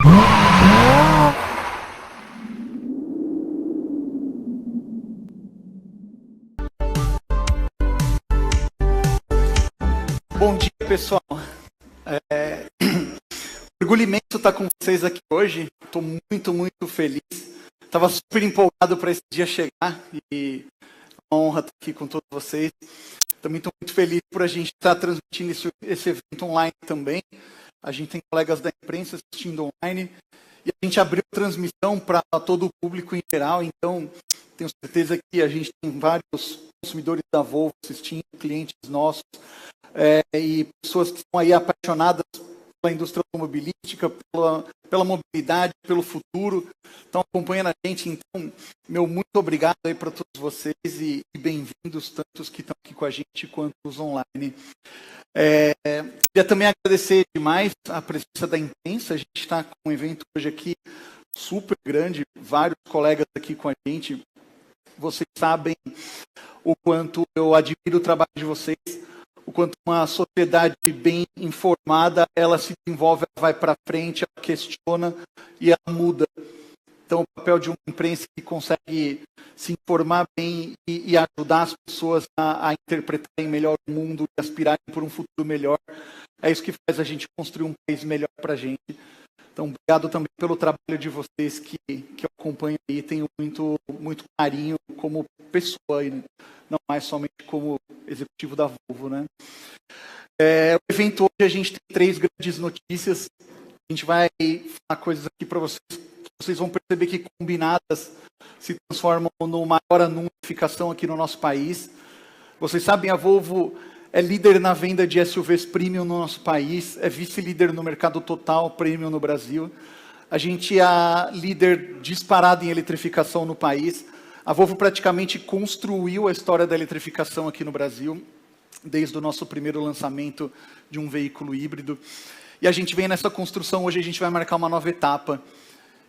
Bom dia, pessoal. Orgulho imenso estar com vocês aqui hoje. Estou muito feliz. Estava super empolgado para esse dia chegar e é uma honra estar aqui com todos vocês. Também estou muito feliz por a gente estar transmitindo esse evento online também. A gente tem colegas da imprensa assistindo online e a gente abriu a transmissão para todo o público em geral. Então, tenho certeza que a gente tem vários consumidores da Volvo assistindo, clientes nossos. E pessoas que estão aí apaixonadas pela indústria automobilística, pela mobilidade, pelo futuro, estão acompanhando a gente. Então, muito obrigado aí para todos vocês e bem-vindos, tantos que estão aqui com a gente quanto os online. Queria também agradecer demais a presença da imprensa. A gente está com um evento hoje aqui super grande, vários colegas aqui com a gente. Vocês sabem o quanto eu admiro o trabalho de vocês, o quanto uma sociedade bem informada, ela se desenvolve, ela vai para frente, ela questiona e ela muda. Então, o papel de uma imprensa que consegue se informar bem e ajudar as pessoas a interpretarem melhor o mundo e aspirarem por um futuro melhor, é isso que faz a gente construir um país melhor para a gente. Então, obrigado também pelo trabalho de vocês que eu acompanho aí, tenho muito carinho como pessoa, e não mais somente como executivo da Volvo, né? O evento hoje a gente tem 3 grandes notícias. A gente vai falar coisas aqui para vocês, que vocês vão perceber que combinadas se transformam numa maior anunciação aqui no nosso país. Vocês sabem, a Volvo é líder na venda de SUVs premium no nosso país, é vice-líder no mercado total premium no Brasil. A gente é líder disparado em eletrificação no país. A Volvo praticamente construiu a história da eletrificação aqui no Brasil, desde o nosso primeiro lançamento de um veículo híbrido. E a gente vem nessa construção, hoje a gente vai marcar uma nova etapa.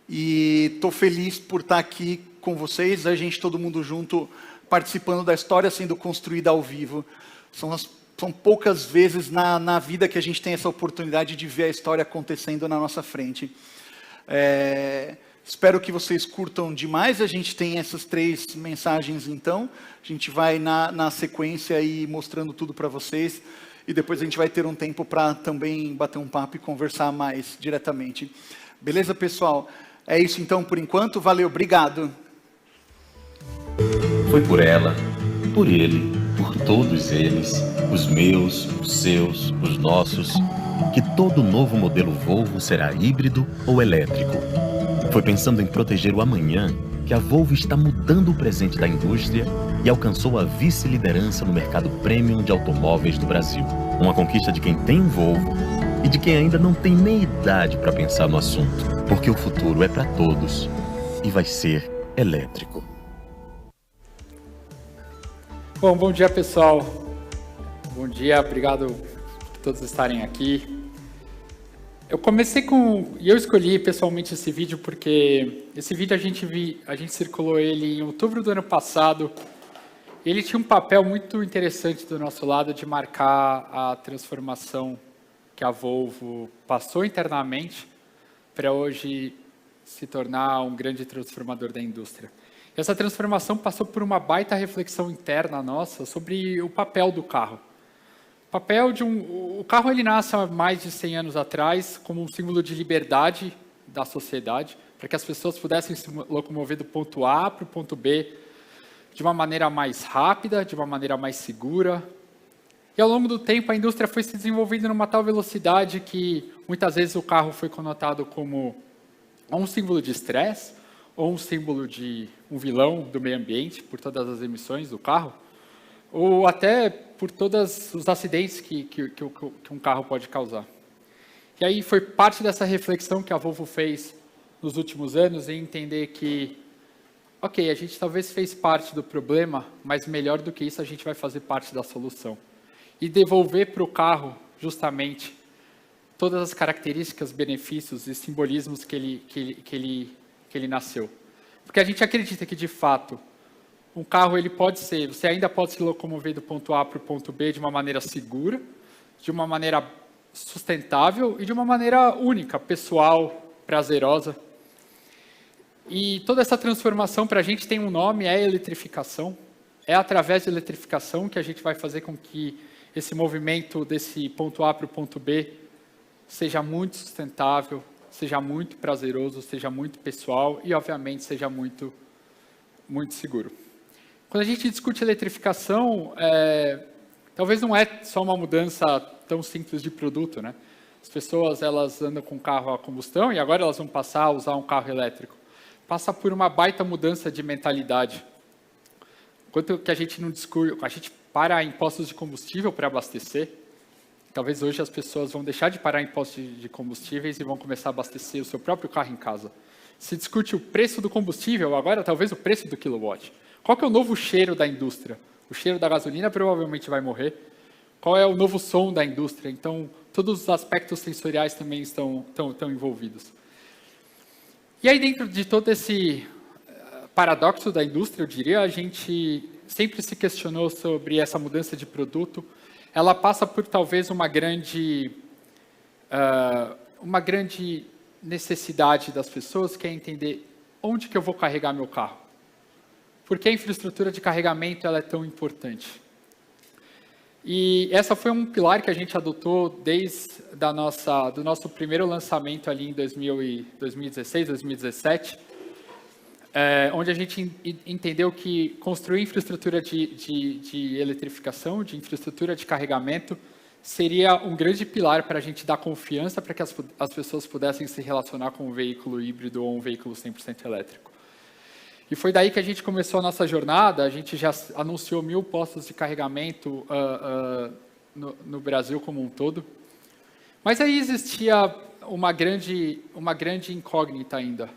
E estou feliz por estar aqui com vocês, a gente todo mundo junto, participando da história sendo construída ao vivo. São poucas vezes na vida que a gente tem essa oportunidade de ver a história acontecendo na nossa frente. Espero que vocês curtam demais. A gente tem essas 3 mensagens, então. A gente vai na sequência aí mostrando tudo para vocês. E depois a gente vai ter um tempo para também bater um papo e conversar mais diretamente. Beleza, pessoal? É isso então por enquanto. Valeu, obrigado. Foi por ela, por ele, por todos eles, os meus, os seus, os nossos, que todo novo modelo Volvo será híbrido ou elétrico. Foi pensando em proteger o amanhã que a Volvo está mudando o presente da indústria e alcançou a vice-liderança no mercado premium de automóveis do Brasil. Uma conquista de quem tem um Volvo e de quem ainda não tem nem idade para pensar no assunto, porque o futuro é para todos e vai ser elétrico. Bom dia, pessoal. Bom dia, obrigado por todos estarem aqui. Eu escolhi pessoalmente esse vídeo porque esse vídeo a gente circulou ele em outubro do ano passado. Ele tinha um papel muito interessante do nosso lado de marcar a transformação que a Volvo passou internamente para hoje se tornar um grande transformador da indústria. Essa transformação passou por uma baita reflexão interna nossa sobre o papel do carro. O carro ele nasce há mais de 100 anos atrás como um símbolo de liberdade da sociedade, para que as pessoas pudessem se locomover do ponto A para o ponto B de uma maneira mais rápida, de uma maneira mais segura. E ao longo do tempo a indústria foi se desenvolvendo numa tal velocidade que muitas vezes o carro foi conotado como um símbolo de estresse, ou um símbolo de um vilão do meio ambiente, por todas as emissões do carro, ou até por todos os acidentes que um carro pode causar. E aí foi parte dessa reflexão que a Volvo fez nos últimos anos em entender que, ok, a gente talvez fez parte do problema, mas melhor do que isso, a gente vai fazer parte da solução. E devolver para o carro, justamente, todas as características, benefícios e simbolismos que ele nasceu. Porque a gente acredita que, de fato, um carro você ainda pode se locomover do ponto A para o ponto B de uma maneira segura, de uma maneira sustentável e de uma maneira única, pessoal, prazerosa. E toda essa transformação para a gente tem um nome, é eletrificação. É através da eletrificação que a gente vai fazer com que esse movimento desse ponto A para o ponto B seja muito sustentável, seja muito prazeroso, seja muito pessoal e, obviamente, seja muito seguro. Quando a gente discute eletrificação, talvez não é só uma mudança tão simples de produto, né? As pessoas, elas andam com carro a combustão e agora elas vão passar a usar um carro elétrico. Passa por uma baita mudança de mentalidade. Enquanto que a gente não discute, a gente para em postos de combustível para abastecer, talvez hoje as pessoas vão deixar de parar em postos de combustíveis e vão começar a abastecer o seu próprio carro em casa. Se discute o preço do combustível, agora talvez o preço do kilowatt. Qual que é o novo cheiro da indústria? O cheiro da gasolina provavelmente vai morrer. Qual é o novo som da indústria? Então, todos os aspectos sensoriais também estão envolvidos. E aí, dentro de todo esse paradoxo da indústria, eu diria, a gente sempre se questionou sobre essa mudança de produto. Ela passa por talvez uma grande necessidade das pessoas, que é entender onde que eu vou carregar meu carro. Por que a infraestrutura de carregamento ela é tão importante? E essa foi um pilar que a gente adotou desde do nosso primeiro lançamento ali em 2016, 2017, onde a gente entendeu que construir infraestrutura de eletrificação, de infraestrutura de carregamento, seria um grande pilar para a gente dar confiança para que as pessoas pudessem se relacionar com um veículo híbrido ou um veículo 100% elétrico. E foi daí que a gente começou a nossa jornada. A gente já anunciou 1.000 postos de carregamento no Brasil como um todo. Mas aí existia uma grande incógnita ainda.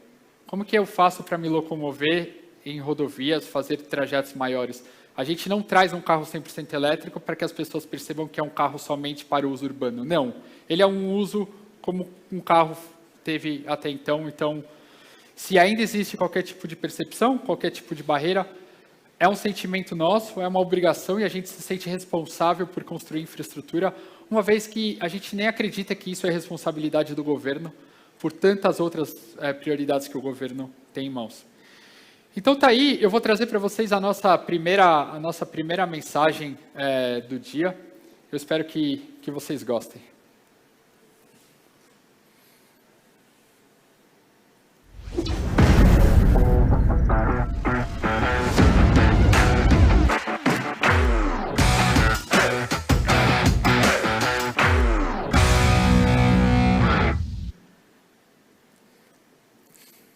Como que eu faço para me locomover em rodovias, fazer trajetos maiores? A gente não traz um carro 100% elétrico para que as pessoas percebam que é um carro somente para o uso urbano. Não. Ele é um uso como um carro teve até então. Então, se ainda existe qualquer tipo de percepção, qualquer tipo de barreira, é um sentimento nosso, é uma obrigação e a gente se sente responsável por construir infraestrutura, uma vez que a gente nem acredita que isso é responsabilidade do governo, por tantas outras prioridades que o governo tem em mãos. Então tá aí, eu vou trazer para vocês a nossa primeira mensagem do dia. Eu espero que vocês gostem.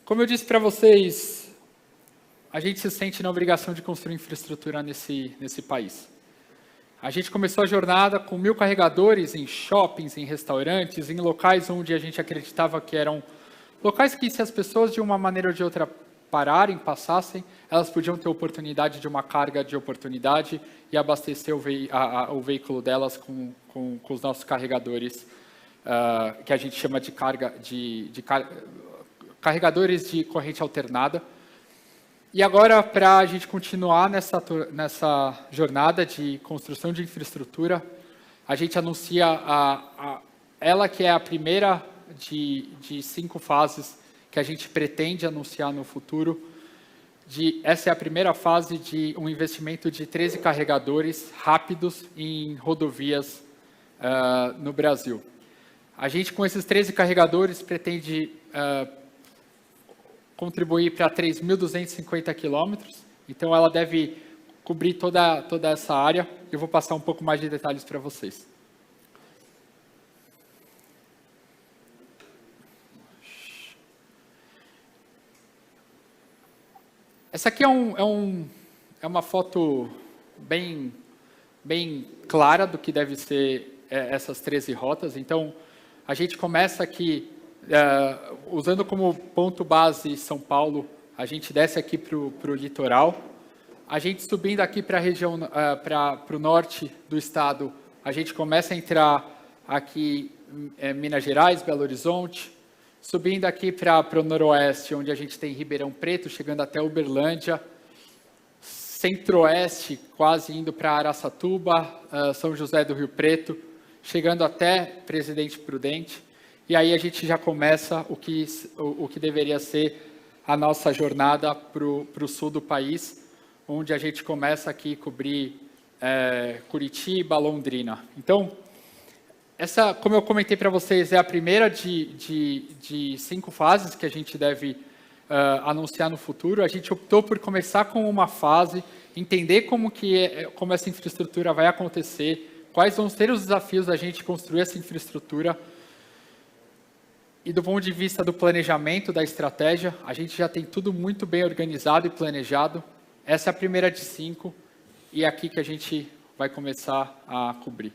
Como eu disse para vocês, a gente se sente na obrigação de construir infraestrutura nesse país. A gente começou a jornada com 1.000 carregadores em shoppings, em restaurantes, em locais onde a gente acreditava que eram locais que, se as pessoas de uma maneira ou de outra pararem, passassem, elas podiam ter oportunidade de uma carga de oportunidade e abastecer o veículo delas com os nossos carregadores, que a gente chama de carregadores de corrente alternada. E agora, para a gente continuar nessa jornada de construção de infraestrutura, a gente anuncia ela que é a primeira de 5 fases que a gente pretende anunciar no futuro. Essa é a primeira fase de um investimento de 13 carregadores rápidos em rodovias no Brasil. A gente, com esses 13 carregadores, pretende contribuir para 3.250 quilômetros, então ela deve cobrir toda essa área. Eu vou passar um pouco mais de detalhes para vocês. Essa aqui é uma foto bem clara do que deve ser essas 13 rotas. Então, a gente começa aqui usando como ponto base São Paulo, a gente desce aqui para o litoral. A gente subindo aqui para a região, para o norte do estado, a gente começa a entrar aqui em Minas Gerais, Belo Horizonte. Subindo aqui para o noroeste, onde a gente tem Ribeirão Preto, chegando até Uberlândia. Centro-oeste, quase indo para Araçatuba, São José do Rio Preto, chegando até Presidente Prudente. e aí a gente já começa o que deveria ser a nossa jornada para o sul do país, onde a gente começa aqui a cobrir Curitiba, Londrina. Então, essa, como eu comentei para vocês, é a primeira de 5 fases que a gente deve anunciar no futuro. A gente optou por começar com uma fase, entender como essa infraestrutura vai acontecer, quais vão ser os desafios da gente construir essa infraestrutura. E do ponto de vista do planejamento, da estratégia, a gente já tem tudo muito bem organizado e planejado. Essa é a primeira de 5 e é aqui que a gente vai começar a cobrir.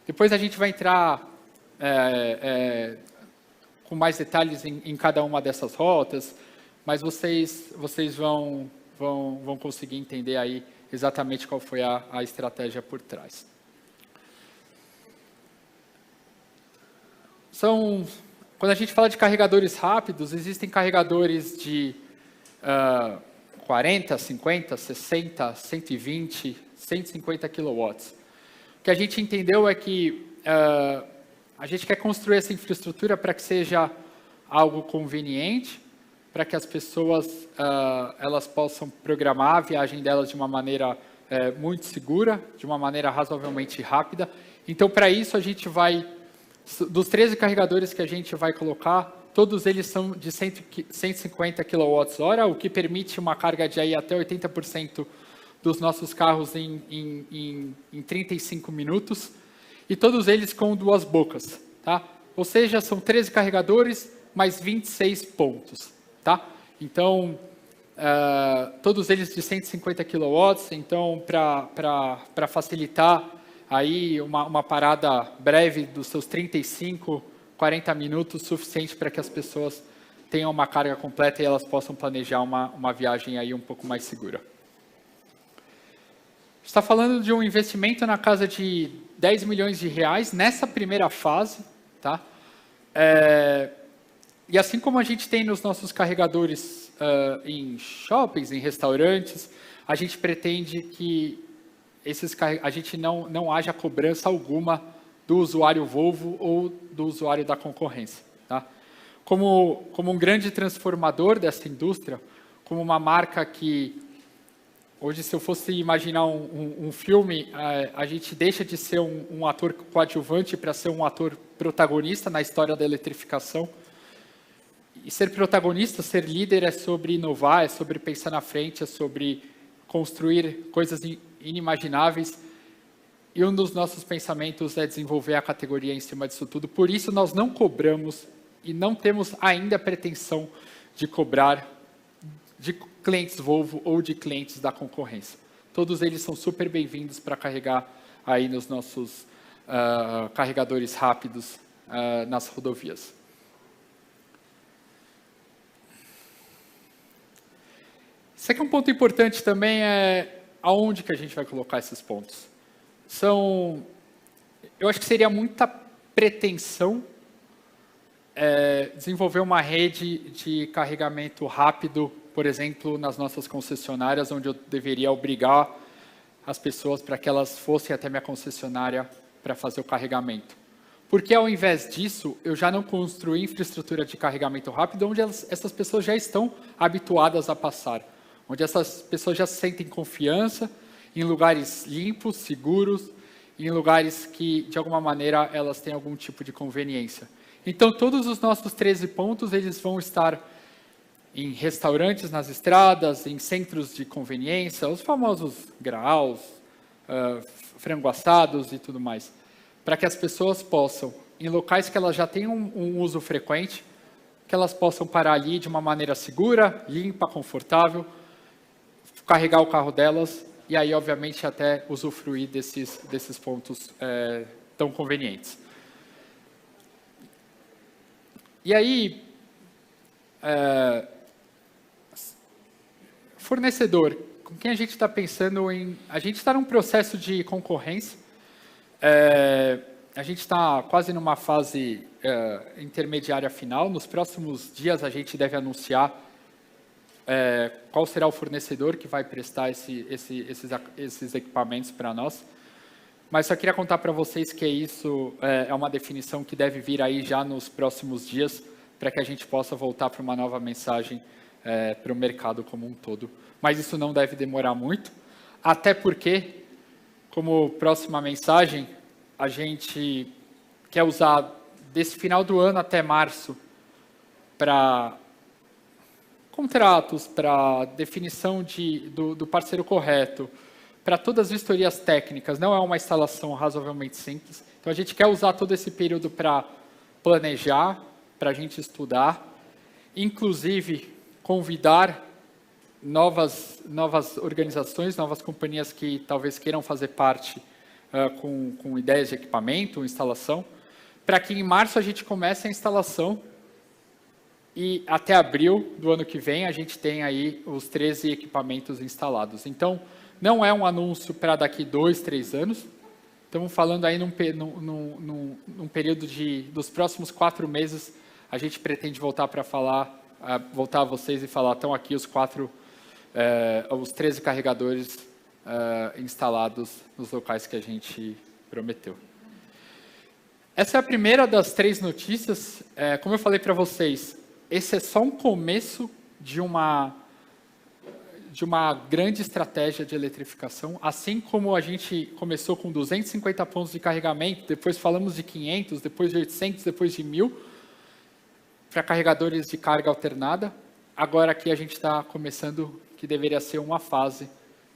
Depois a gente vai entrar com mais detalhes em cada uma dessas rotas, mas vocês vão conseguir entender aí exatamente qual foi a estratégia por trás. Quando a gente fala de carregadores rápidos, existem carregadores de 40, 50, 60, 120, 150 kW. O que a gente entendeu é que a gente quer construir essa infraestrutura para que seja algo conveniente, para que as pessoas elas possam programar a viagem delas de uma maneira muito segura, de uma maneira razoavelmente rápida. Então, para isso, a gente vai... Dos 13 carregadores que a gente vai colocar, todos eles são de 150 kWh, o que permite uma carga de aí até 80% dos nossos carros em 35 minutos, e todos eles com 2 bocas, tá? Ou seja, são 13 carregadores mais 26 pontos, tá? Então, todos eles de 150 kW, então, para facilitar aí uma parada breve dos seus 35, 40 minutos, suficiente para que as pessoas tenham uma carga completa e elas possam planejar uma viagem aí um pouco mais segura. Está falando de um investimento na casa de 10 milhões de reais nessa primeira fase, tá? E assim como a gente tem nos nossos carregadores em shoppings, em restaurantes, a gente pretende que a gente não haja cobrança alguma do usuário Volvo ou do usuário da concorrência. Tá? Como um grande transformador dessa indústria, como uma marca que, hoje, se eu fosse imaginar um filme, a gente deixa de ser um ator coadjuvante para ser um ator protagonista na história da eletrificação. E ser protagonista, ser líder, é sobre inovar, é sobre pensar na frente, é sobre construir coisas inimagináveis, e um dos nossos pensamentos é desenvolver a categoria em cima disso tudo. Por isso, nós não cobramos e não temos ainda a pretensão de cobrar de clientes Volvo ou de clientes da concorrência. Todos eles são super bem-vindos para carregar aí nos nossos carregadores rápidos nas rodovias. Isso aqui é um ponto importante também, aonde que a gente vai colocar esses pontos. Eu acho que seria muita pretensão desenvolver uma rede de carregamento rápido, por exemplo, nas nossas concessionárias, onde eu deveria obrigar as pessoas para que elas fossem até minha concessionária para fazer o carregamento. Porque, ao invés disso, eu já não construí infraestrutura de carregamento rápido, onde essas pessoas já estão habituadas a passar, onde essas pessoas já se sentem confiança, em lugares limpos, seguros, em lugares que, de alguma maneira, elas têm algum tipo de conveniência. Então, todos os nossos 13 pontos, eles vão estar em restaurantes nas estradas, em centros de conveniência, os famosos graus, frango assados e tudo mais, para que as pessoas possam, em locais que elas já têm um uso frequente, que elas possam parar ali de uma maneira segura, limpa, confortável, carregar o carro delas e aí, obviamente, até usufruir desses pontos tão convenientes. E aí, fornecedor, com quem a gente está pensando em... A gente está num processo de concorrência, a gente está quase numa fase intermediária final. Nos próximos dias, a gente deve anunciar qual será o fornecedor que vai prestar esses equipamentos para nós. Mas só queria contar para vocês que isso é uma definição que deve vir aí já nos próximos dias, para que a gente possa voltar para uma nova mensagem para o mercado como um todo. Mas isso não deve demorar muito, até porque, como próxima mensagem, a gente quer usar desse final do ano até março para contratos, para definição do parceiro correto, para todas as vistorias técnicas. Não é uma instalação razoavelmente simples. Então, a gente quer usar todo esse período para planejar, para a gente estudar, inclusive convidar novas organizações, novas companhias que talvez queiram fazer parte com ideias de equipamento, instalação, para que em março a gente comece a instalação e até abril do ano que vem a gente tem aí os 13 equipamentos instalados. Então, não é um anúncio para daqui 2, 3 anos. Estamos falando aí num período dos próximos 4 meses, a gente pretende voltar a vocês e falar, estão aqui os 13 carregadores instalados nos locais que a gente prometeu. Essa é a primeira das 3 notícias. Como eu falei para vocês, esse é só um começo de uma grande estratégia de eletrificação. Assim como a gente começou com 250 pontos de carregamento, depois falamos de 500, depois de 800, depois de 1.000, para carregadores de carga alternada. Agora aqui a gente está começando, que deveria ser uma fase,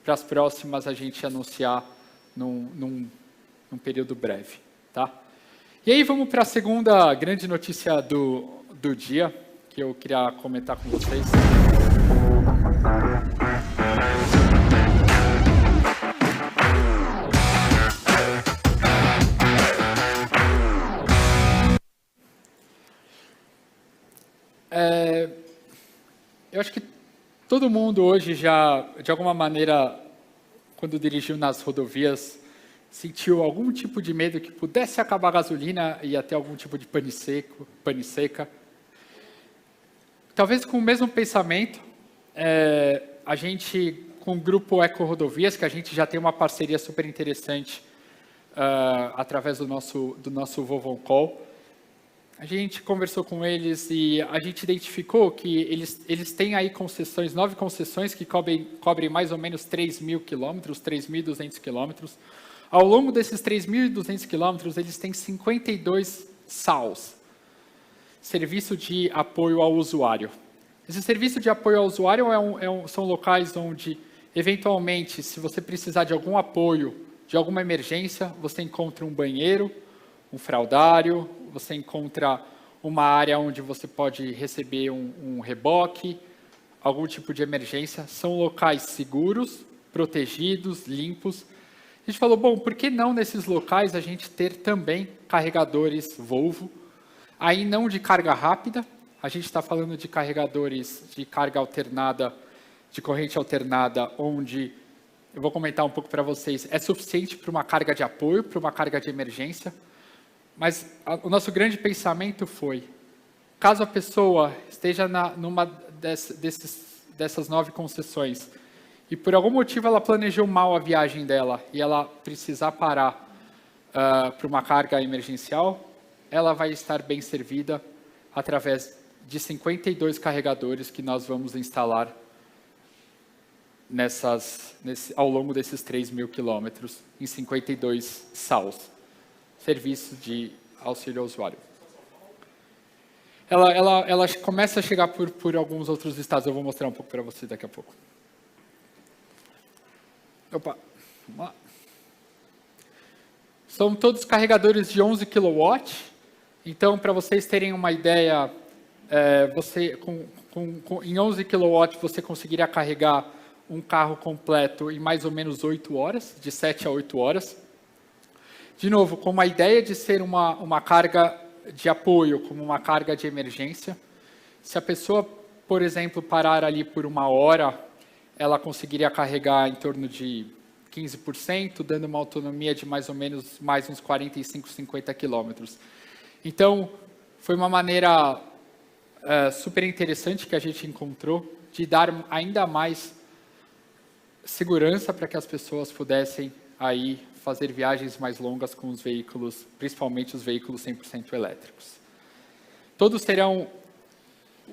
para as próximas a gente anunciar num período breve. Tá? E aí vamos para a segunda grande notícia do dia, que eu queria comentar com vocês. Eu acho que todo mundo hoje já, de alguma maneira, quando dirigiu nas rodovias, sentiu algum tipo de medo que pudesse acabar a gasolina e até algum tipo de pane seca. Talvez com o mesmo pensamento, a gente, com o grupo Eco Rodovias, que a gente já tem uma parceria super interessante através do nosso Volvo On Call, a gente conversou com eles e a gente identificou que eles têm aí concessões, 9 concessões que cobrem mais ou menos 3.000 quilômetros, 3.200 quilômetros. Ao longo desses 3.200 quilômetros, eles têm 52 SAUs, Serviço de Apoio ao Usuário. Esse serviço de apoio ao usuário são locais onde, eventualmente, se você precisar de algum apoio, de alguma emergência, você encontra um banheiro, um fraldário, você encontra uma área onde você pode receber um reboque, algum tipo de emergência. São locais seguros, protegidos, limpos. A gente falou, bom, por que não nesses locais a gente ter também carregadores Volvo? Aí não de carga rápida, a gente está falando de carregadores de carga alternada, de corrente alternada, onde, eu vou comentar um pouco para vocês, é suficiente para uma carga de apoio, para uma carga de emergência. Mas o nosso grande pensamento foi, caso a pessoa esteja numa dessas 9 concessões e por algum motivo ela planejou mal a viagem dela e ela precisar parar para uma carga emergencial, ela vai estar bem servida através de 52 carregadores que nós vamos instalar ao longo desses 3.000 quilômetros em 52 SAUs. Serviço de auxílio ao usuário. Ela começa a chegar por alguns outros estados. Eu vou mostrar um pouco para você daqui a pouco. Opa, vamos lá. São todos carregadores de 11 kW. Então, para vocês terem uma ideia, em 11 kW você conseguiria carregar um carro completo em mais ou menos 8 horas, de 7 a 8 horas. De novo, com uma ideia de ser uma carga de apoio, como uma carga de emergência. Se a pessoa, por exemplo, parar ali por 1 hora, ela conseguiria carregar em torno de 15%, dando uma autonomia de mais ou menos mais uns 45, 50 quilômetros. Então, foi uma maneira super interessante que a gente encontrou de dar ainda mais segurança para que as pessoas pudessem aí fazer viagens mais longas com os veículos, principalmente os veículos 100% elétricos. Todos terão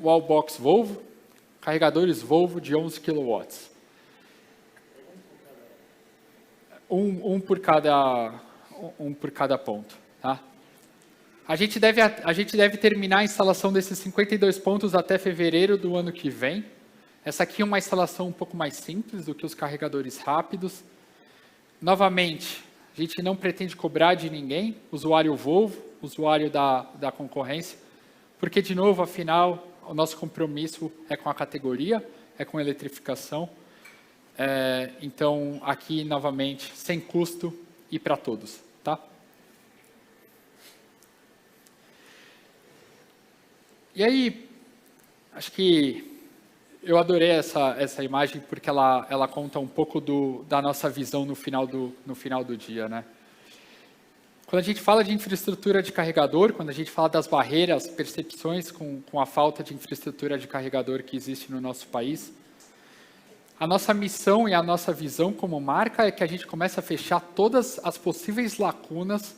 wallbox Volvo, carregadores Volvo de 11 kW. Um por cada ponto. Tá? A gente deve terminar a instalação desses 52 pontos até fevereiro do ano que vem. Essa aqui é uma instalação um pouco mais simples do que os carregadores rápidos. Novamente, a gente não pretende cobrar de ninguém, usuário Volvo, usuário da concorrência, porque, de novo, afinal, o nosso compromisso é com a categoria, é com a eletrificação. Então, aqui, novamente, sem custo e para todos. Tá? E aí, acho que eu adorei essa imagem porque ela conta um pouco da nossa visão no final do dia, né? Quando a gente fala de infraestrutura de carregador, quando a gente fala das barreiras, percepções com a falta de infraestrutura de carregador que existe no nosso país, a nossa missão e a nossa visão como marca é que a gente comece a fechar todas as possíveis lacunas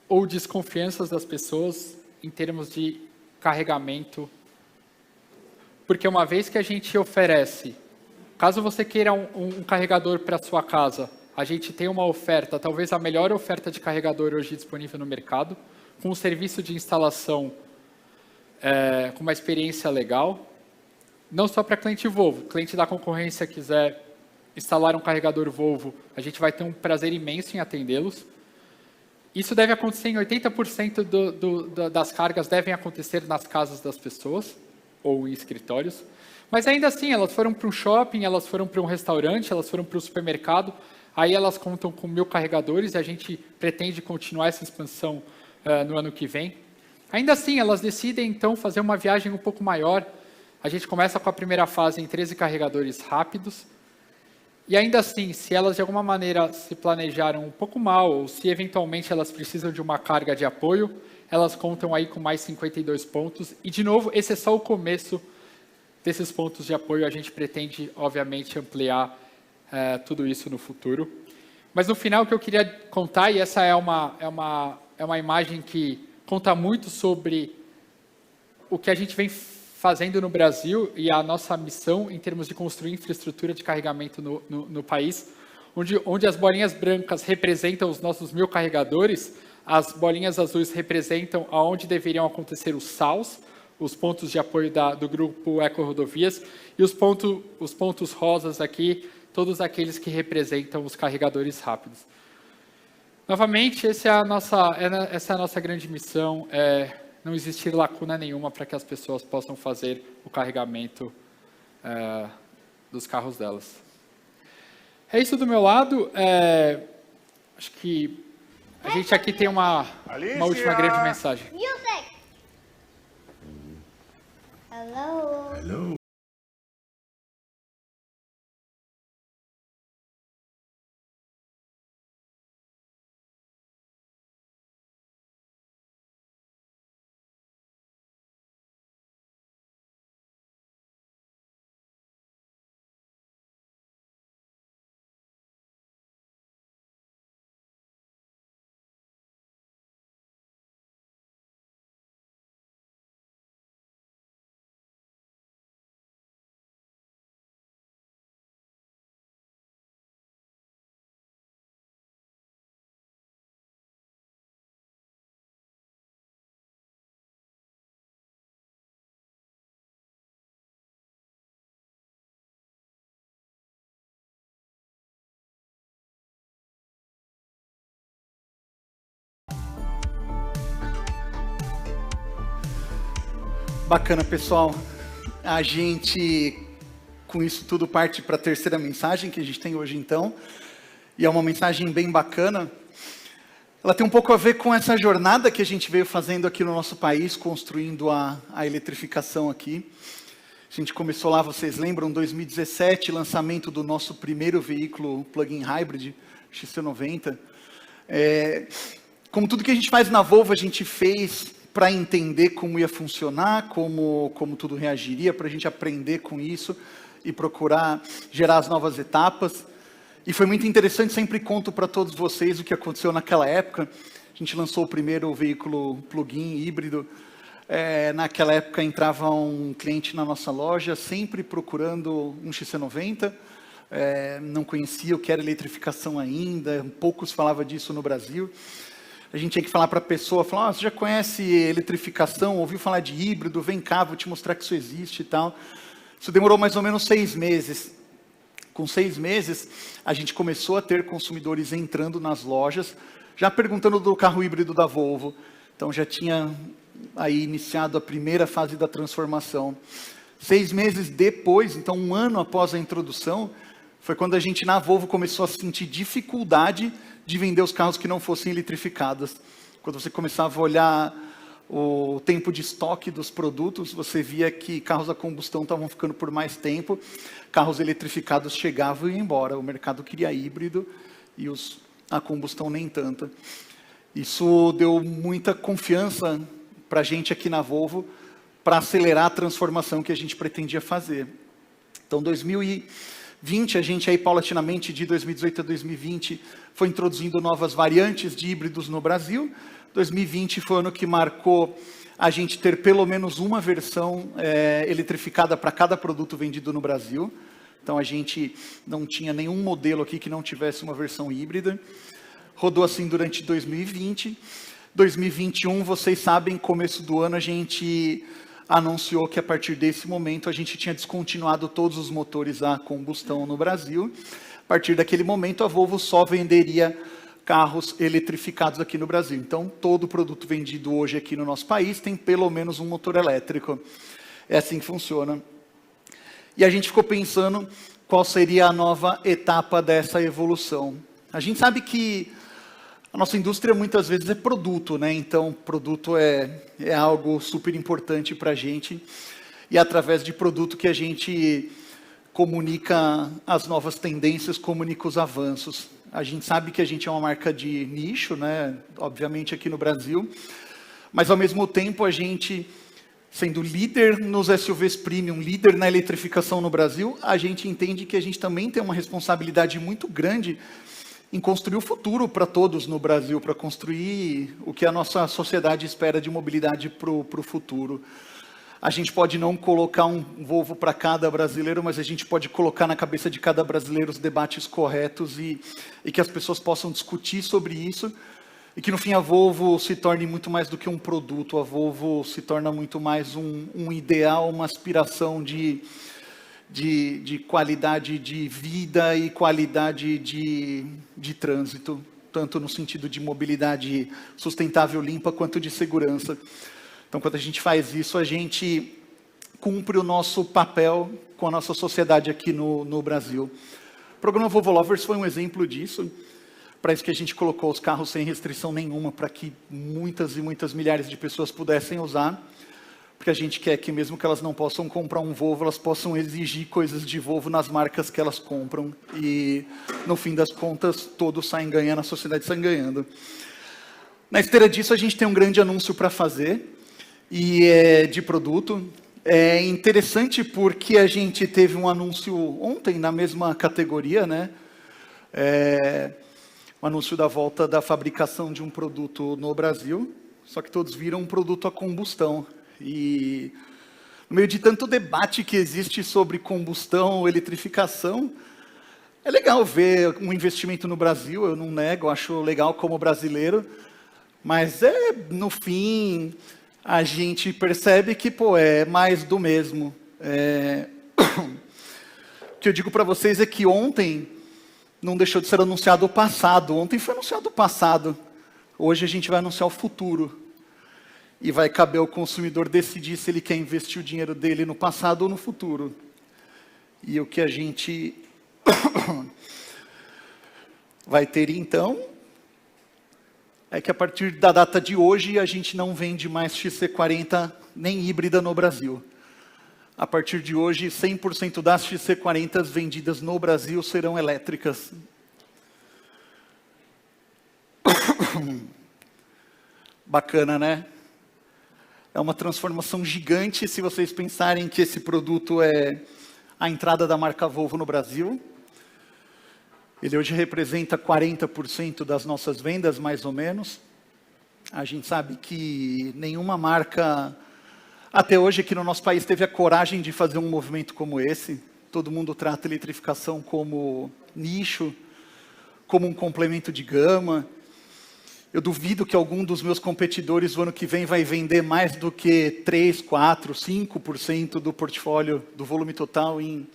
ou desconfianças das pessoas em termos de carregamento. Porque uma vez que a gente oferece, caso você queira um carregador para a sua casa, a gente tem uma oferta, talvez a melhor oferta de carregador hoje disponível no mercado, com um serviço de instalação com uma experiência legal, não só para cliente Volvo, cliente da concorrência quiser instalar um carregador Volvo, a gente vai ter um prazer imenso em atendê-los. Isso deve acontecer em 80% das cargas devem acontecer nas casas das pessoas, ou em escritórios, mas ainda assim, elas foram para um shopping, elas foram para um restaurante, elas foram para o supermercado, aí elas contam com 1000 carregadores e a gente pretende continuar essa expansão no ano que vem. Ainda assim, elas decidem, então, fazer uma viagem um pouco maior. A gente começa com a primeira fase em 13 carregadores rápidos, e ainda assim, se elas de alguma maneira se planejaram um pouco mal, ou se eventualmente elas precisam de uma carga de apoio, elas contam aí com mais 52 pontos. E, de novo, esse é só o começo desses pontos de apoio. A gente pretende, obviamente, ampliar tudo isso no futuro. Mas, no final, o que eu queria contar, e essa é uma imagem que conta muito sobre o que a gente vem fazendo no Brasil e a nossa missão em termos de construir infraestrutura de carregamento no país, onde as bolinhas brancas representam os nossos 1000 carregadores, as bolinhas azuis representam aonde deveriam acontecer os SAUs, os pontos de apoio do grupo Eco Rodovias, e os pontos rosas aqui, todos aqueles que representam os carregadores rápidos. Novamente, essa é a nossa grande missão, não existir lacuna nenhuma para que as pessoas possam fazer o carregamento dos carros delas. É isso do meu lado. Acho que a gente aqui tem uma última grande mensagem. Music. Hello. Hello. Bacana, pessoal. A gente, com isso tudo, parte para a terceira mensagem que a gente tem hoje, então. E é uma mensagem bem bacana. Ela tem um pouco a ver com essa jornada que a gente veio fazendo aqui no nosso país, construindo a eletrificação aqui. A gente começou lá, vocês lembram, 2017, lançamento do nosso primeiro veículo plug-in hybrid, XC90. Como tudo que a gente faz na Volvo, a gente fez para entender como ia funcionar, como tudo reagiria, para a gente aprender com isso e procurar gerar as novas etapas. E foi muito interessante, sempre conto para todos vocês o que aconteceu naquela época. A gente lançou o primeiro veículo plug-in híbrido. Naquela época entrava um cliente na nossa loja, sempre procurando um XC90. Não conhecia o que era eletrificação ainda, poucos falavam disso no Brasil. A gente tinha que falar para a pessoa, falar, você já conhece eletrificação, ouviu falar de híbrido, vem cá, vou te mostrar que isso existe e tal. Isso demorou mais ou menos 6 meses. Com 6 meses, a gente começou a ter consumidores entrando nas lojas, já perguntando do carro híbrido da Volvo. Então já tinha aí iniciado a primeira fase da transformação. 6 meses depois, então 1 ano após a introdução, foi quando a gente na Volvo começou a sentir dificuldade de vender os carros que não fossem eletrificados. Quando você começava a olhar o tempo de estoque dos produtos, você via que carros a combustão estavam ficando por mais tempo, carros eletrificados chegavam e iam embora. O mercado queria híbrido e os a combustão nem tanto. Isso deu muita confiança para a gente aqui na Volvo, para acelerar a transformação que a gente pretendia fazer. Então, 2020, a gente aí paulatinamente, de 2018 a 2020, foi introduzindo novas variantes de híbridos no Brasil. 2020 foi o ano que marcou a gente ter pelo menos uma versão eletrificada para cada produto vendido no Brasil. Então, a gente não tinha nenhum modelo aqui que não tivesse uma versão híbrida. Rodou assim durante 2020. 2021, vocês sabem, começo do ano, a gente anunciou que a partir desse momento a gente tinha descontinuado todos os motores a combustão no Brasil. A partir daquele momento, a Volvo só venderia carros eletrificados aqui no Brasil. Então, todo produto vendido hoje aqui no nosso país tem pelo menos um motor elétrico. É assim que funciona. E a gente ficou pensando qual seria a nova etapa dessa evolução. A gente sabe que a nossa indústria muitas vezes é produto, né? Então, produto é algo super importante para a gente. E é através de produto que a gente comunica as novas tendências, comunica os avanços. A gente sabe que a gente é uma marca de nicho, né? Obviamente aqui no Brasil. Mas, ao mesmo tempo, a gente, sendo líder nos SUVs premium, líder na eletrificação no Brasil, a gente entende que a gente também tem uma responsabilidade muito grande em construir o futuro para todos no Brasil, para construir o que a nossa sociedade espera de mobilidade para o futuro. A gente pode não colocar um Volvo para cada brasileiro, mas a gente pode colocar na cabeça de cada brasileiro os debates corretos e que as pessoas possam discutir sobre isso, e que no fim a Volvo se torne muito mais do que um produto. A Volvo se torna muito mais um ideal, uma aspiração de qualidade de vida e qualidade de trânsito, tanto no sentido de mobilidade sustentável, limpa, quanto de segurança. Então, quando a gente faz isso, a gente cumpre o nosso papel com a nossa sociedade aqui no Brasil. O programa Volvo Lovers foi um exemplo disso. Para isso que a gente colocou os carros sem restrição nenhuma, para que muitas e muitas milhares de pessoas pudessem usar. Porque a gente quer que mesmo que elas não possam comprar um Volvo, elas possam exigir coisas de Volvo nas marcas que elas compram. E, no fim das contas, todos saem ganhando, a sociedade sai ganhando. Na esteira disso, a gente tem um grande anúncio para fazer, e de produto. É interessante porque a gente teve um anúncio ontem na mesma categoria, né? O anúncio da volta da fabricação de um produto no Brasil, só que todos viram um produto a combustão. E no meio de tanto debate que existe sobre combustão, eletrificação, é legal ver um investimento no Brasil, eu não nego, eu acho legal como brasileiro, mas no fim a gente percebe que é mais do mesmo. O que eu digo para vocês é que ontem não deixou de ser anunciado o passado, ontem foi anunciado o passado, hoje a gente vai anunciar o futuro. E vai caber ao consumidor decidir se ele quer investir o dinheiro dele no passado ou no futuro. E o que a gente vai ter então é que a partir da data de hoje a gente não vende mais XC40 nem híbrida no Brasil. A partir de hoje, 100% das XC40 vendidas no Brasil serão elétricas. Bacana, né? É uma transformação gigante se vocês pensarem que esse produto é a entrada da marca Volvo no Brasil. Ele hoje representa 40% das nossas vendas, mais ou menos. A gente sabe que nenhuma marca, até hoje aqui no nosso país, teve a coragem de fazer um movimento como esse. Todo mundo trata a eletrificação como nicho, como um complemento de gama. Eu duvido que algum dos meus competidores no ano que vem vai vender mais do que 3, 4, 5% do portfólio, do volume total em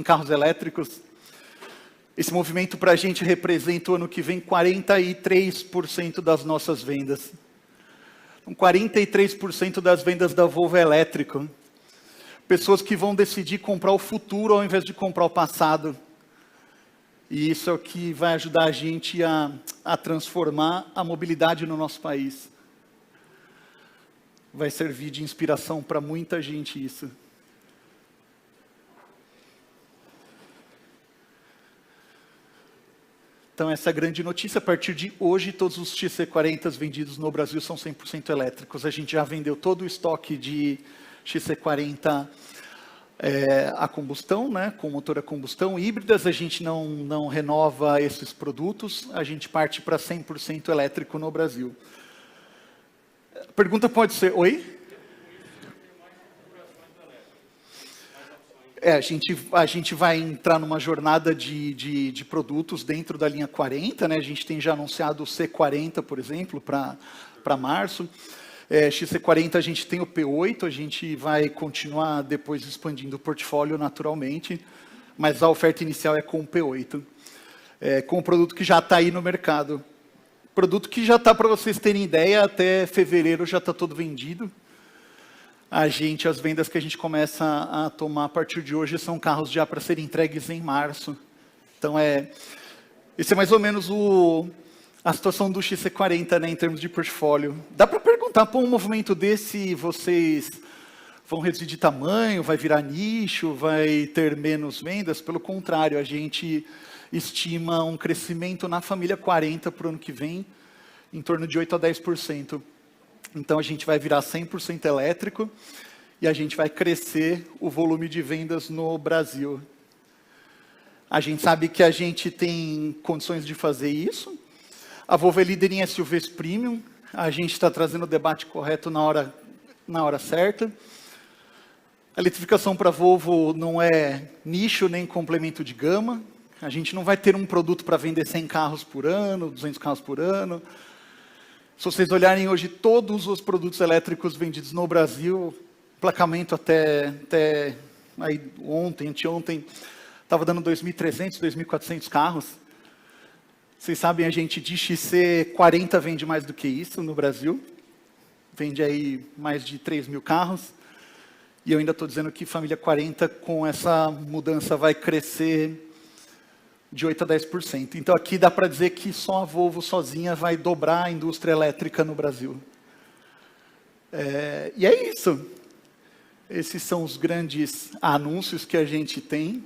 carros elétricos. Esse movimento para a gente representa o ano que vem 43% das nossas vendas. 43% das vendas da Volvo é elétrico. Pessoas que vão decidir comprar o futuro ao invés de comprar o passado. E isso é o que vai ajudar a gente a transformar a mobilidade no nosso país. Vai servir de inspiração para muita gente isso. Então, essa é a grande notícia. A partir de hoje, todos os XC40 vendidos no Brasil são 100% elétricos. A gente já vendeu todo o estoque de XC40 a combustão, né, com motor a combustão, híbridas. A gente não renova esses produtos. A gente parte para 100% elétrico no Brasil. A pergunta pode ser, oi? A gente vai entrar numa jornada de produtos dentro da linha 40, né? A gente tem já anunciado o C40, por exemplo, para março. XC40 a gente tem o P8, a gente vai continuar depois expandindo o portfólio naturalmente, mas a oferta inicial é com o P8, com o produto que já está aí no mercado. Produto que já está, para vocês terem ideia, até fevereiro já está todo vendido. As vendas que a gente começa a tomar a partir de hoje são carros já para serem entregues em março. Então, esse é mais ou menos a situação do XC40, né, em termos de portfólio. Dá para perguntar, um movimento desse, vocês vão reduzir de tamanho, vai virar nicho, vai ter menos vendas? Pelo contrário, a gente estima um crescimento na família 40 para o ano que vem, em torno de 8 a 10%. Então, a gente vai virar 100% elétrico e a gente vai crescer o volume de vendas no Brasil. A gente sabe que a gente tem condições de fazer isso. A Volvo é líder em SUVs Premium. A gente está trazendo o debate correto na hora certa. A eletrificação para a Volvo não é nicho nem complemento de gama. A gente não vai ter um produto para vender 100 carros por ano, 200 carros por ano. Se vocês olharem hoje todos os produtos elétricos vendidos no Brasil, emplacamento até aí anteontem, estava dando 2.300, 2.400 carros. Vocês sabem, a gente de XC40 vende mais do que isso no Brasil. Vende aí mais de 3.000 carros. E eu ainda estou dizendo que família 40, com essa mudança, vai crescer de 8 a 10%. Então, aqui dá para dizer que só a Volvo sozinha vai dobrar a indústria elétrica no Brasil. E é isso. Esses são os grandes anúncios que a gente tem.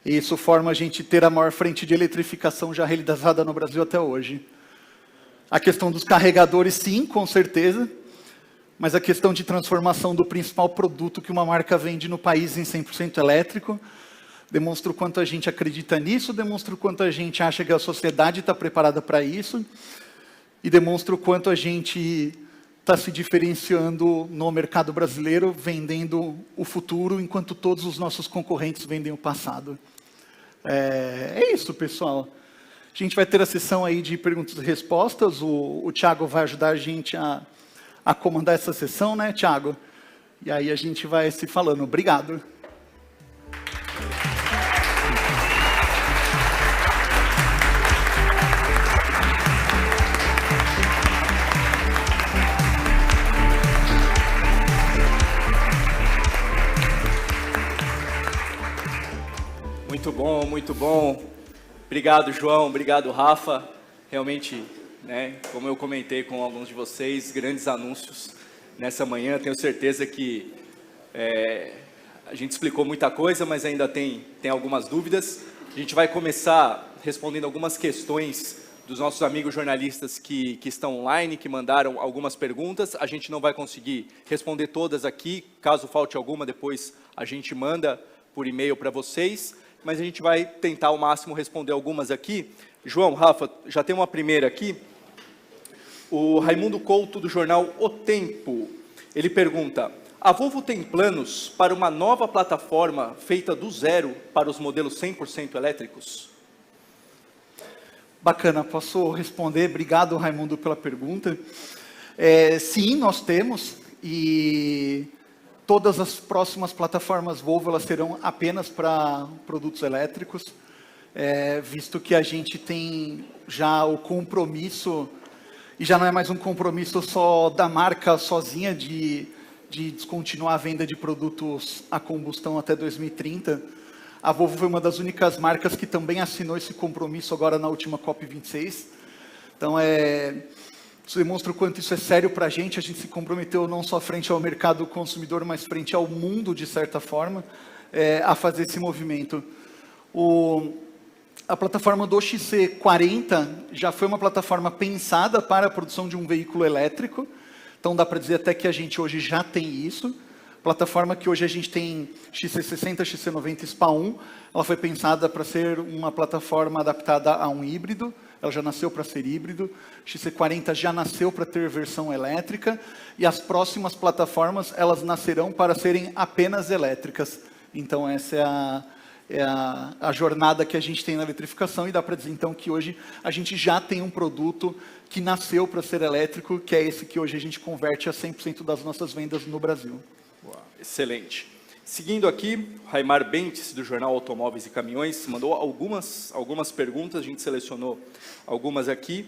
E isso forma a gente ter a maior frente de eletrificação já realizada no Brasil até hoje. A questão dos carregadores, sim, com certeza. Mas a questão de transformação do principal produto que uma marca vende no país em 100% elétrico demonstra o quanto a gente acredita nisso, demonstra o quanto a gente acha que a sociedade está preparada para isso e demonstra o quanto a gente está se diferenciando no mercado brasileiro, vendendo o futuro, enquanto todos os nossos concorrentes vendem o passado. É isso, pessoal. A gente vai ter a sessão aí de perguntas e respostas. O Thiago vai ajudar a gente a comandar essa sessão, né, Thiago? E aí a gente vai se falando. Obrigado. Muito bom, muito bom. Obrigado, João. Obrigado, Rafa. Realmente, né, como eu comentei com alguns de vocês, grandes anúncios nessa manhã. Tenho certeza que a gente explicou muita coisa, mas ainda tem algumas dúvidas. A gente vai começar respondendo algumas questões dos nossos amigos jornalistas que estão online, que mandaram algumas perguntas. A gente não vai conseguir responder todas aqui. Caso falte alguma, depois a gente manda por e-mail para vocês. mas a gente vai tentar ao máximo responder algumas aqui. João, Rafa, já tem uma primeira aqui. O Raimundo Couto, do jornal O Tempo, ele pergunta: a Volvo tem planos para uma nova plataforma feita do zero para os modelos 100% elétricos? Bacana, posso responder? Obrigado, Raimundo, pela pergunta. Sim, nós temos, e todas as próximas plataformas Volvo elas serão apenas para produtos elétricos, visto que a gente tem já o compromisso, e já não é mais um compromisso só da marca sozinha de descontinuar a venda de produtos a combustão até 2030. A Volvo foi uma das únicas marcas que também assinou esse compromisso agora na última COP26. Então, isso demonstra o quanto isso é sério para a gente se comprometeu não só frente ao mercado consumidor, mas frente ao mundo, de certa forma, a fazer esse movimento. A plataforma do XC40 já foi uma plataforma pensada para a produção de um veículo elétrico, então dá para dizer até que a gente hoje já tem isso. Plataforma que hoje a gente tem XC60, XC90 SPA1, ela foi pensada para ser uma plataforma adaptada a um híbrido, ela já nasceu para ser híbrido, XC40 já nasceu para ter versão elétrica, e as próximas plataformas, elas nascerão para serem apenas elétricas. Então essa é a jornada que a gente tem na eletrificação, e dá para dizer então que hoje a gente já tem um produto que nasceu para ser elétrico, que é esse que hoje a gente converte a 100% das nossas vendas no Brasil. Excelente. Seguindo aqui, Raimar Bentes, do jornal Automóveis e Caminhões, mandou algumas perguntas, a gente selecionou algumas aqui.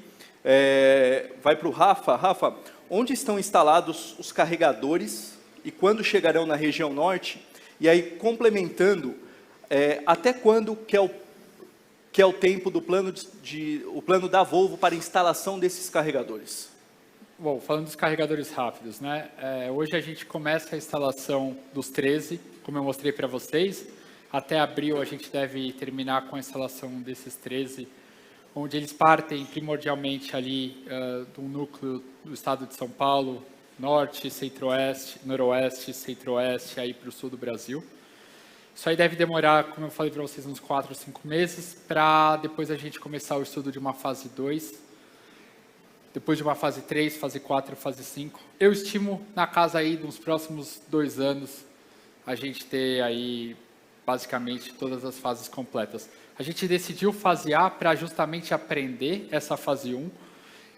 Vai para o Rafa. Rafa, onde estão instalados os carregadores e quando chegarão na região norte? E aí, complementando, até quando que é o tempo do plano, o plano da Volvo para a instalação desses carregadores? Bom, falando dos carregadores rápidos, né? Hoje a gente começa a instalação dos 13, como eu mostrei para vocês. Até abril a gente deve terminar com a instalação desses 13, onde eles partem primordialmente ali do núcleo do estado de São Paulo, norte, centro-oeste, noroeste, centro-oeste, aí para o sul do Brasil. Isso aí deve demorar, como eu falei para vocês, uns 4 ou 5 meses, para depois a gente começar o estudo de uma fase 2, depois de uma fase 3, fase 4, fase 5. Eu estimo, na casa aí, nos próximos 2 anos, a gente ter aí, basicamente, todas as fases completas. A gente decidiu fasear para justamente aprender essa fase 1,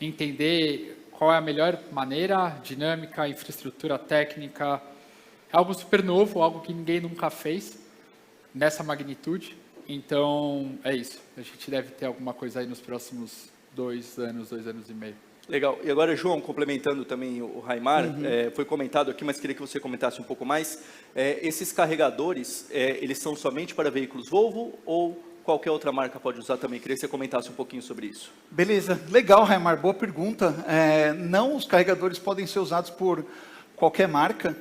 entender qual é a melhor maneira, dinâmica, infraestrutura técnica, algo super novo, algo que ninguém nunca fez, nessa magnitude. Então, é isso. A gente deve ter alguma coisa aí nos próximos 2 anos, 2 anos e meio. Legal. E agora, João, complementando também o Raimar, foi comentado aqui, mas queria que você comentasse um pouco mais. Esses carregadores, eles são somente para veículos Volvo ou qualquer outra marca pode usar também? Queria que você comentasse um pouquinho sobre isso. Beleza. Legal, Raimar. Boa pergunta. Não, os carregadores podem ser usados por qualquer marca.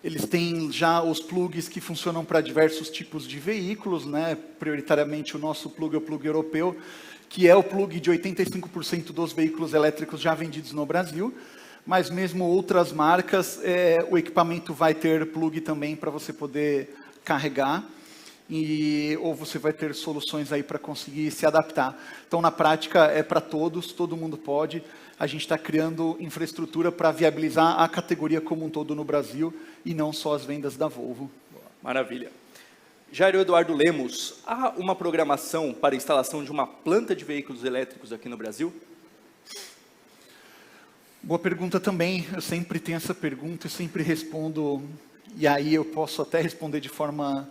Eles têm já os plugs que funcionam para diversos tipos de veículos, né? Prioritariamente o nosso plug é o plug europeu, que é o plug de 85% dos veículos elétricos já vendidos no Brasil, mas mesmo outras marcas, o equipamento vai ter plug também para você poder carregar, ou você vai ter soluções aí para conseguir se adaptar. Então, na prática, é para todos, todo mundo pode. A gente está criando infraestrutura para viabilizar a categoria como um todo no Brasil e não só as vendas da Volvo. Maravilha. Jairo Eduardo Lemos, há uma programação para a instalação de uma planta de veículos elétricos aqui no Brasil? Boa pergunta também. Eu sempre tenho essa pergunta, eu sempre respondo, e aí eu posso até responder de forma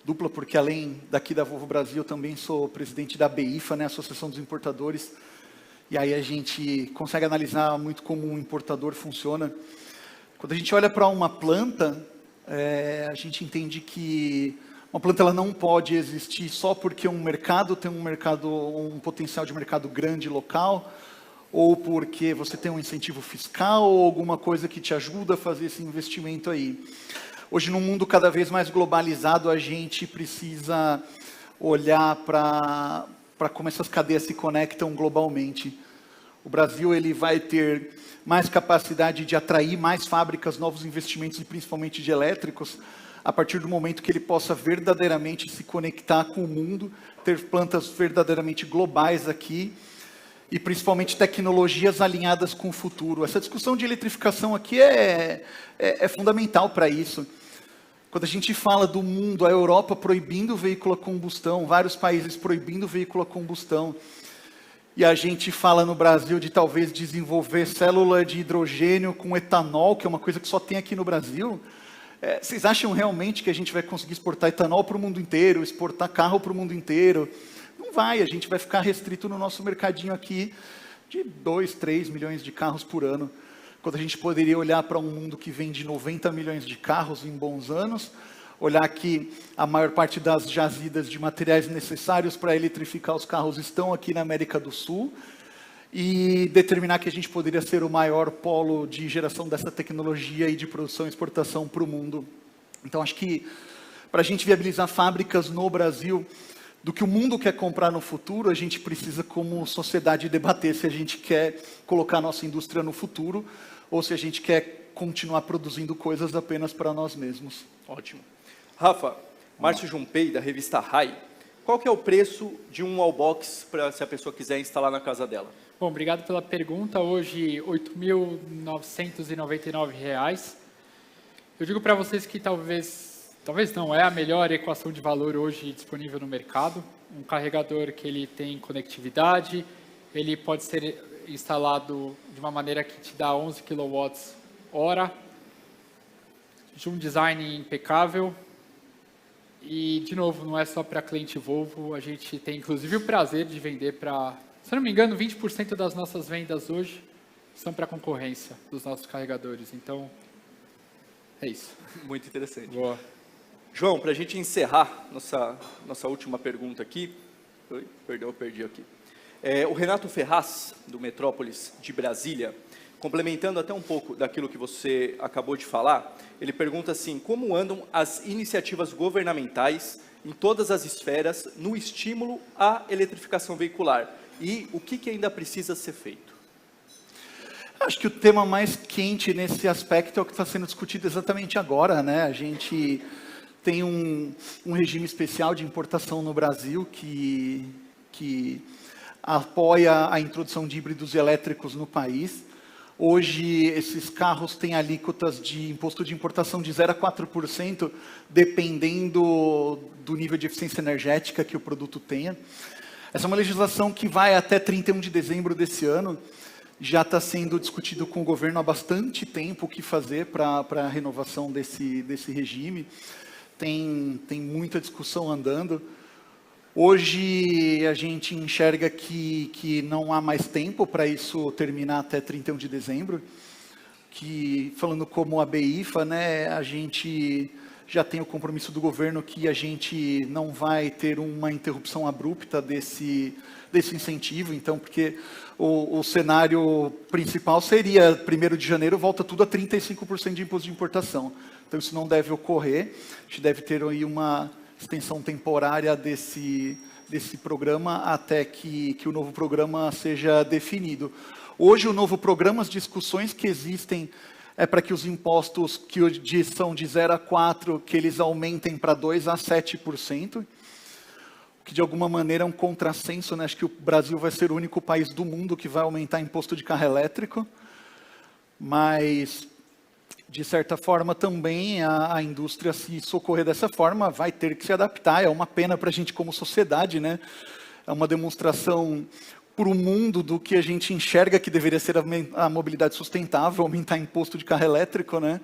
dupla, porque além daqui da Volvo Brasil, eu também sou presidente da ABIFA, né, Associação dos Importadores. E aí a gente consegue analisar muito como um importador funciona. Quando a gente olha para uma planta, a gente entende que uma planta ela não pode existir só porque um mercado tem um potencial de mercado grande local, ou porque você tem um incentivo fiscal, ou alguma coisa que te ajuda a fazer esse investimento aí. Hoje, num mundo cada vez mais globalizado, a gente precisa olhar para como essas cadeias se conectam globalmente. O Brasil ele vai ter mais capacidade de atrair mais fábricas, novos investimentos e principalmente de elétricos, a partir do momento que ele possa verdadeiramente se conectar com o mundo, ter plantas verdadeiramente globais aqui e principalmente tecnologias alinhadas com o futuro. Essa discussão de eletrificação aqui é fundamental para isso. Quando a gente fala do mundo, a Europa proibindo o veículo a combustão, vários países proibindo o veículo a combustão, e a gente fala no Brasil de talvez desenvolver célula de hidrogênio com etanol, que é uma coisa que só tem aqui no Brasil. Vocês acham realmente que a gente vai conseguir exportar etanol para o mundo inteiro, exportar carro para o mundo inteiro? Não vai, a gente vai ficar restrito no nosso mercadinho aqui de 2, 3 milhões de carros por ano. Quando a gente poderia olhar para um mundo que vende 90 milhões de carros em bons anos, olhar que a maior parte das jazidas de materiais necessários para eletrificar os carros estão aqui na América do Sul, e determinar que a gente poderia ser o maior polo de geração dessa tecnologia e de produção e exportação para o mundo. Então, acho que para a gente viabilizar fábricas no Brasil, do que o mundo quer comprar no futuro, a gente precisa, como sociedade, debater se a gente quer colocar a nossa indústria no futuro ou se a gente quer continuar produzindo coisas apenas para nós mesmos. Ótimo. Rafa, Márcio Junpei, da revista RAI, qual que é o preço de um wallbox para se a pessoa quiser instalar na casa dela? Bom, obrigado pela pergunta. Hoje, R$ 8.999. Eu digo para vocês que talvez não, é a melhor equação de valor hoje disponível no mercado. Um carregador que ele tem conectividade, ele pode ser instalado de uma maneira que te dá 11 kWh, de um design impecável. E, de novo, não é só para cliente Volvo, a gente tem inclusive o prazer de vender para, se não me engano, 20% das nossas vendas hoje são para a concorrência dos nossos carregadores. Então, é isso. Muito interessante. Boa. João, para a gente encerrar nossa última pergunta aqui, eu perdi aqui. O Renato Ferraz, do Metrópolis de Brasília, complementando até um pouco daquilo que você acabou de falar, ele pergunta assim: como andam as iniciativas governamentais em todas as esferas no estímulo à eletrificação veicular? E o que ainda precisa ser feito? Acho que o tema mais quente nesse aspecto é o que está sendo discutido exatamente agora, né? A gente tem um regime especial de importação no Brasil que apoia a introdução de híbridos elétricos no país. Hoje, esses carros têm alíquotas de imposto de importação de 0 a 4%, dependendo do nível de eficiência energética que o produto tenha. Essa é uma legislação que vai até 31 de dezembro desse ano. Já está sendo discutido com o governo há bastante tempo o que fazer para a renovação desse regime. Tem muita discussão andando. Hoje a gente enxerga que não há mais tempo para isso terminar até 31 de dezembro. Que, falando como a BIFA, né, a gente já tem o compromisso do governo que a gente não vai ter uma interrupção abrupta desse incentivo. Então, porque o cenário principal seria, 1º de janeiro, volta tudo a 35% de imposto de importação. Então, isso não deve ocorrer. A gente deve ter aí uma extensão temporária desse programa até que o novo programa seja definido. Hoje, o novo programa, as discussões que existem é para que os impostos que hoje são de 0 a 4%, que eles aumentem para 2 a 7%, que de alguma maneira é um contrassenso, né? Acho que o Brasil vai ser o único país do mundo que vai aumentar imposto de carro elétrico, mas, de certa forma, também a indústria, se socorrer dessa forma, vai ter que se adaptar. É uma pena para a gente como sociedade, né? É uma demonstração para o mundo do que a gente enxerga que deveria ser a mobilidade sustentável, aumentar imposto de carro elétrico, né?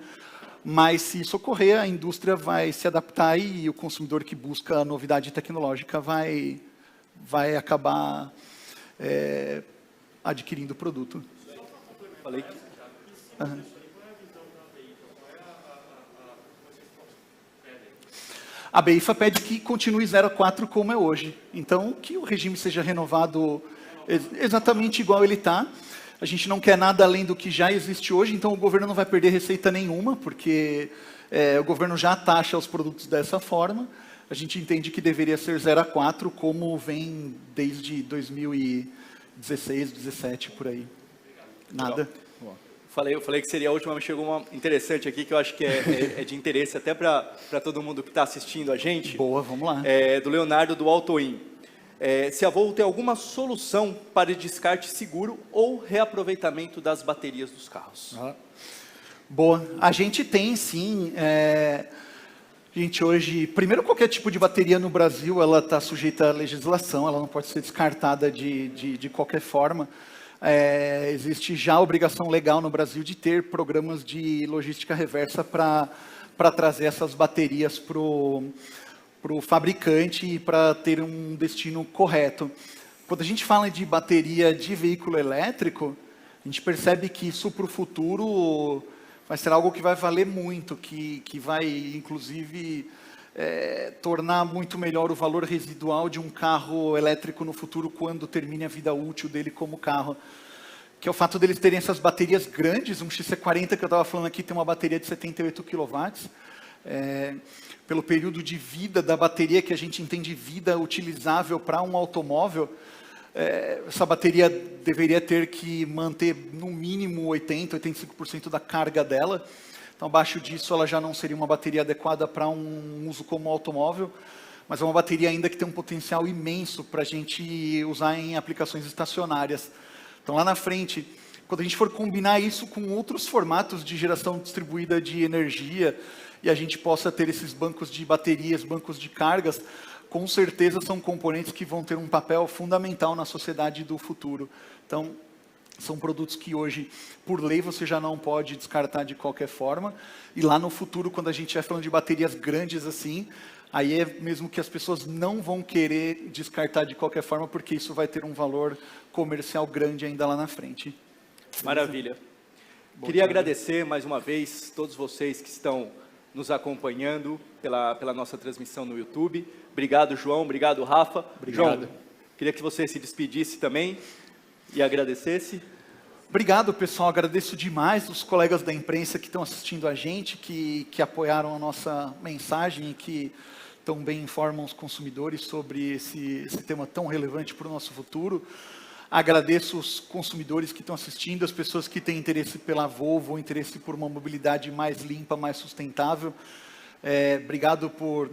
Mas, se isso ocorrer, a indústria vai se adaptar e o consumidor que busca a novidade tecnológica vai acabar adquirindo o produto. Falei que... Uhum. A BIFA pede que continue 0 a 4 como é hoje. Então, que o regime seja renovado exatamente igual ele está. A gente não quer nada além do que já existe hoje, então o governo não vai perder receita nenhuma, porque o governo já taxa os produtos dessa forma. A gente entende que deveria ser 0 a 4, como vem desde 2000 16, 17, por aí. Nada. Eu falei que seria a última, mas chegou uma interessante aqui que eu acho que é de interesse até para todo mundo que está assistindo a gente. Boa, vamos lá. Do Leonardo, do Altoin. Se a Volvo tem alguma solução para descarte seguro ou reaproveitamento das baterias dos carros? Boa. A gente tem, sim. Gente, hoje, primeiro, qualquer tipo de bateria no Brasil, ela está sujeita à legislação, ela não pode ser descartada de qualquer forma. Existe já a obrigação legal no Brasil de ter programas de logística reversa para trazer essas baterias para o fabricante e para ter um destino correto. Quando a gente fala de bateria de veículo elétrico, a gente percebe que isso para o futuro vai ser algo que vai valer muito, que vai, inclusive, tornar muito melhor o valor residual de um carro elétrico no futuro, quando termine a vida útil dele como carro. Que é o fato deles terem essas baterias grandes, um XC40 que eu estava falando aqui tem uma bateria de 78 kW. Pelo período de vida da bateria, que a gente entende vida utilizável para um automóvel, essa bateria deveria ter que manter no mínimo 80%, 85% da carga dela. Então, abaixo disso, ela já não seria uma bateria adequada para um uso como automóvel, mas é uma bateria ainda que tem um potencial imenso para a gente usar em aplicações estacionárias. Então, lá na frente, quando a gente for combinar isso com outros formatos de geração distribuída de energia, e a gente possa ter esses bancos de baterias, bancos de cargas, com certeza são componentes que vão ter um papel fundamental na sociedade do futuro. Então, são produtos que hoje, por lei, você já não pode descartar de qualquer forma. E lá no futuro, quando a gente estiver falando de baterias grandes assim, aí é mesmo que as pessoas não vão querer descartar de qualquer forma, porque isso vai ter um valor comercial grande ainda lá na frente. Maravilha. Queria agradecer mais uma vez todos vocês que estão nos acompanhando pela nossa transmissão no YouTube. Obrigado, João. Obrigado, Rafa. Obrigado. João, queria que você se despedisse também e agradecesse. Obrigado, pessoal. Agradeço demais os colegas da imprensa que estão assistindo a gente, que apoiaram a nossa mensagem e que tão bem informam os consumidores sobre esse tema tão relevante para o nosso futuro. Agradeço os consumidores que estão assistindo, as pessoas que têm interesse pela Volvo, interesse por uma mobilidade mais limpa, mais sustentável. Obrigado por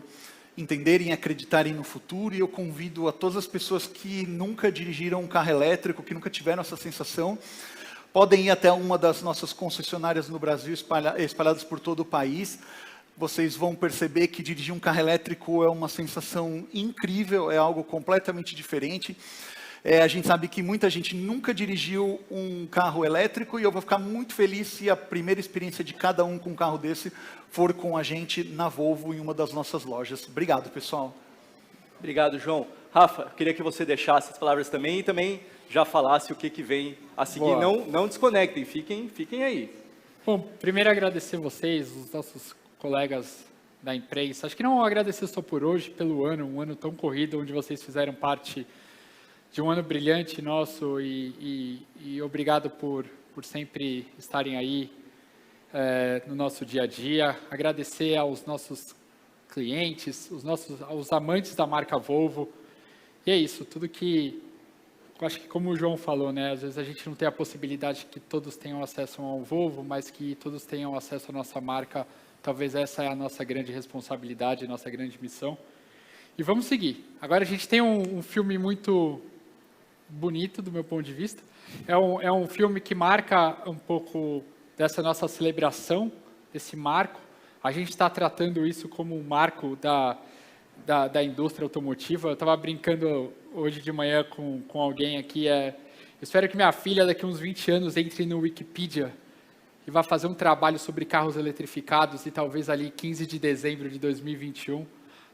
entenderem e acreditarem no futuro, e eu convido a todas as pessoas que nunca dirigiram um carro elétrico, que nunca tiveram essa sensação, podem ir até uma das nossas concessionárias no Brasil, espalhadas por todo o país. Vocês vão perceber que dirigir um carro elétrico é uma sensação incrível, é algo completamente diferente. A gente sabe que muita gente nunca dirigiu um carro elétrico, e eu vou ficar muito feliz se a primeira experiência de cada um com um carro desse for com a gente na Volvo, em uma das nossas lojas. Obrigado, pessoal. Obrigado, João. Rafa, queria que você deixasse as palavras também e também já falasse o que vem a seguir. Não desconectem, fiquem aí. Bom, primeiro agradecer vocês, os nossos colegas da imprensa. Acho que não agradecer só por hoje, pelo ano, um ano tão corrido, onde vocês fizeram parte de um ano brilhante nosso, e obrigado por sempre estarem aí no nosso dia a dia. Agradecer aos nossos clientes, aos amantes da marca Volvo. E é isso, tudo que, eu acho que como o João falou, né, às vezes a gente não tem a possibilidade que todos tenham acesso ao Volvo, mas que todos tenham acesso à nossa marca. Talvez essa é a nossa grande responsabilidade, a nossa grande missão. E vamos seguir. Agora a gente tem um filme muito bonito, do meu ponto de vista. É um filme que marca um pouco dessa nossa celebração, desse marco. A gente está tratando isso como um marco da indústria automotiva. Eu estava brincando hoje de manhã com alguém aqui. Espero que minha filha, daqui a uns 20 anos, entre no Wikipedia e vá fazer um trabalho sobre carros eletrificados, e talvez ali 15 de dezembro de 2021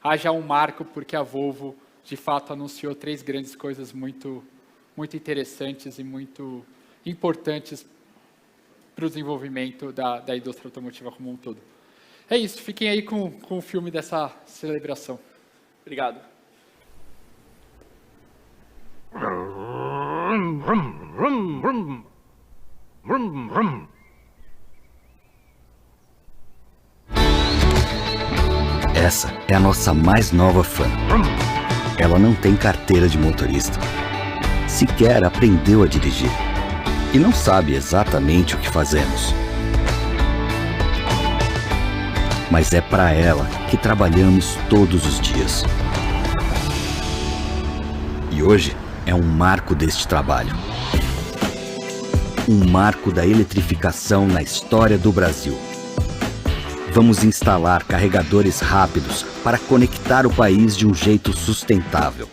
haja um marco, porque a Volvo, de fato, anunciou 3 grandes coisas muito interessantes e muito importantes para o desenvolvimento da indústria automotiva como um todo. É isso, fiquem aí com o filme dessa celebração. Obrigado. Essa é a nossa mais nova fã. Ela não tem carteira de motorista. sequer aprendeu a dirigir e não sabe exatamente o que fazemos. Mas é para ela que trabalhamos todos os dias. E hoje é um marco deste trabalho. Um marco da eletrificação na história do Brasil. Vamos instalar carregadores rápidos para conectar o país de um jeito sustentável.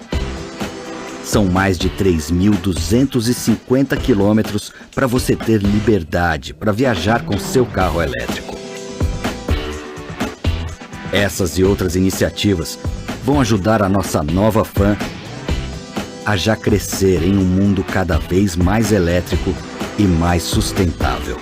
São mais de 3.250 quilômetros para você ter liberdade para viajar com seu carro elétrico. Essas e outras iniciativas vão ajudar a nossa nova Fan a já crescer em um mundo cada vez mais elétrico e mais sustentável.